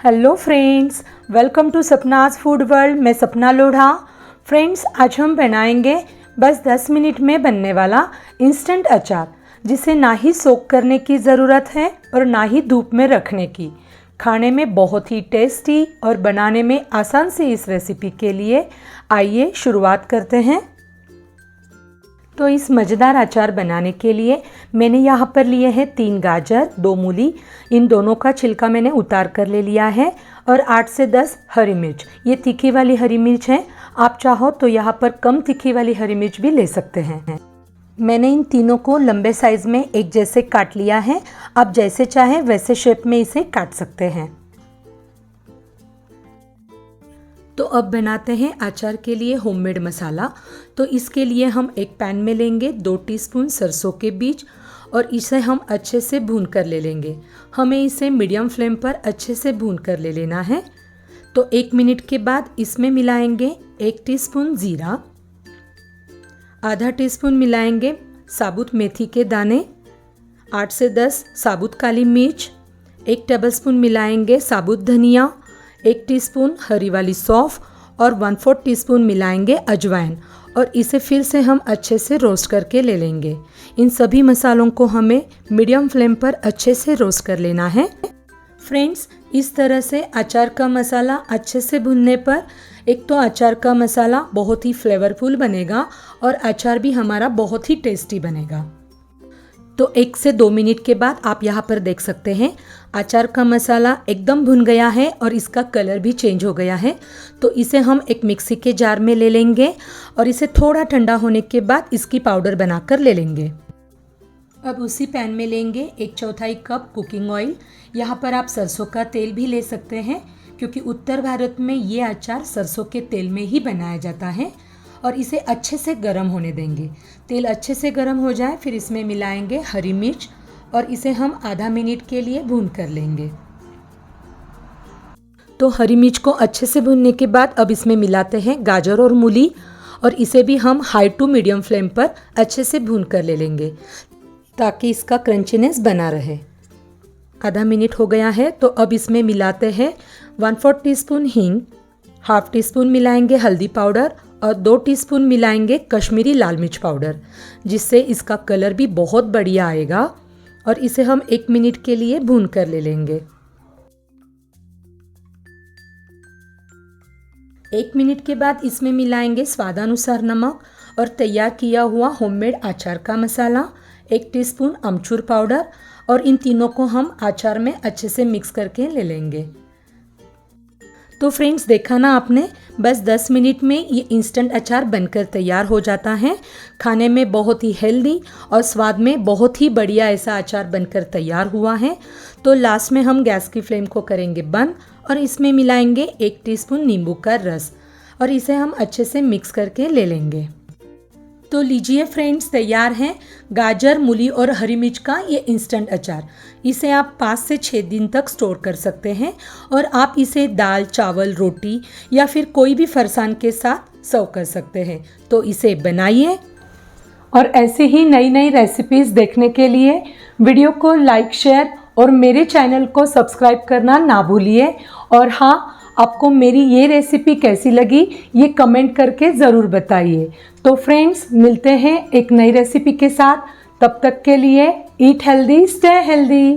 Hello friends, welcome to Sapna's food world. मैं Sapna Lodha. Friends, आज हम बनाएंगे बस 10 मिनट में बनने वाला इंस्टेंट अचार, जिसे ना ही सोक करने की ज़रूरत है और ना ही धूप में रखने की। खाने में बहुत ही टेस्टी और बनाने में आसान सी इस रेसिपी के लिए आइए शुरुआत करते हैं। तो इस मज़ेदार अचार बनाने के लिए मैंने यहाँ पर लिए हैं 3 गाजर, 2 मूली। इन दोनों का छिलका मैंने उतार कर ले लिया है और 8 से 10 हरी मिर्च। ये तीखी वाली हरी मिर्च है, आप चाहो तो यहाँ पर कम तीखी वाली हरी मिर्च भी ले सकते हैं। मैंने इन तीनों को लंबे साइज़ में एक जैसे काट लिया है। आप जैसे चाहे वैसे शेप में इसे काट सकते हैं। तो अब बनाते हैं अचार के लिए होममेड मसाला। तो इसके लिए हम एक पैन में लेंगे 2 टीस्पून सरसों के बीज और इसे हम अच्छे से भून कर ले लेंगे। हमें इसे मीडियम फ्लेम पर अच्छे से भून कर ले लेना है। तो 1 मिनट के बाद इसमें मिलाएंगे 1 टीस्पून जीरा, आधा टीस्पून मिलाएंगे साबुत मेथी के दाने, 8 से 10 साबुत काली मिर्च, 1 टेबलस्पून मिलाएंगे साबुत धनिया, 1 टीस्पून हरी वाली सौंफ और 1/4 टीस्पून मिलाएंगे अजवाइन और इसे फिर से हम अच्छे से रोस्ट करके ले लेंगे। इन सभी मसालों को हमें मीडियम फ्लेम पर अच्छे से रोस्ट कर लेना है। फ्रेंड्स, इस तरह से अचार का मसाला अच्छे से भुनने पर एक तो अचार का मसाला बहुत ही फ्लेवरफुल बनेगा और अचार भी हमारा बहुत ही टेस्टी बनेगा। तो 1 से 2 मिनट के बाद आप यहाँ पर देख सकते हैं अचार का मसाला एकदम भुन गया है और इसका कलर भी चेंज हो गया है। तो इसे हम एक मिक्सी के जार में ले लेंगे और इसे थोड़ा ठंडा होने के बाद इसकी पाउडर बनाकर ले लेंगे। अब उसी पैन में लेंगे 1/4 कप कुकिंग ऑयल। यहाँ पर आप सरसों का तेल भी ले सकते हैं, क्योंकि उत्तर भारत में ये अचार सरसों के तेल में ही बनाया जाता है। और इसे अच्छे से गर्म होने देंगे। तेल अच्छे से गर्म हो जाए फिर इसमें मिलाएंगे हरी मिर्च और इसे हम आधा मिनट के लिए भून कर लेंगे। तो हरी मिर्च को अच्छे से भूनने के बाद अब इसमें मिलाते हैं गाजर और मूली और इसे भी हम हाई टू मीडियम फ्लेम पर अच्छे से भून कर ले लेंगे, ताकि इसका क्रंचीनेस बना रहे। आधा मिनट हो गया है, तो अब इसमें मिलाते हैं 1/4 टीस्पून हींग, 1/2 टीस्पून मिलाएंगे हल्दी पाउडर और 2 टीस्पून मिलाएंगे कश्मीरी लाल मिर्च पाउडर, जिससे इसका कलर भी बहुत बढ़िया आएगा। और इसे हम 1 मिनट के लिए भून कर ले लेंगे। 1 मिनट के बाद इसमें मिलाएंगे स्वादानुसार नमक और तैयार किया हुआ होममेड अचार का मसाला, 1 टीस्पून अमचूर पाउडर और इन तीनों को हम अचार में अच्छे से मिक्स करके ले लेंगे। तो फ्रेंड्स, देखा ना आपने, बस 10 मिनट में ये इंस्टेंट अचार बनकर तैयार हो जाता है। खाने में बहुत ही हेल्दी और स्वाद में बहुत ही बढ़िया ऐसा अचार बनकर तैयार हुआ है। तो लास्ट में हम गैस की फ्लेम को करेंगे बंद और इसमें मिलाएंगे 1 टीस्पून नींबू का रस और इसे हम अच्छे से मिक्स करके ले लेंगे। तो लीजिए फ्रेंड्स, तैयार है गाजर, मूली और हरी मिर्च का ये इंस्टेंट अचार। इसे आप 5 से 6 दिन तक स्टोर कर सकते हैं और आप इसे दाल, चावल, रोटी या फिर कोई भी फरसान के साथ सर्व कर सकते हैं। तो इसे बनाइए और ऐसे ही नई नई रेसिपीज़ देखने के लिए वीडियो को लाइक, शेयर और मेरे चैनल को सब्सक्राइब करना ना भूलिए। और हाँ, आपको मेरी ये रेसिपी कैसी लगी ये कमेंट करके ज़रूर बताइए। तो फ्रेंड्स, मिलते हैं एक नई रेसिपी के साथ। तब तक के लिए ईट हेल्दी, स्टे हेल्दी।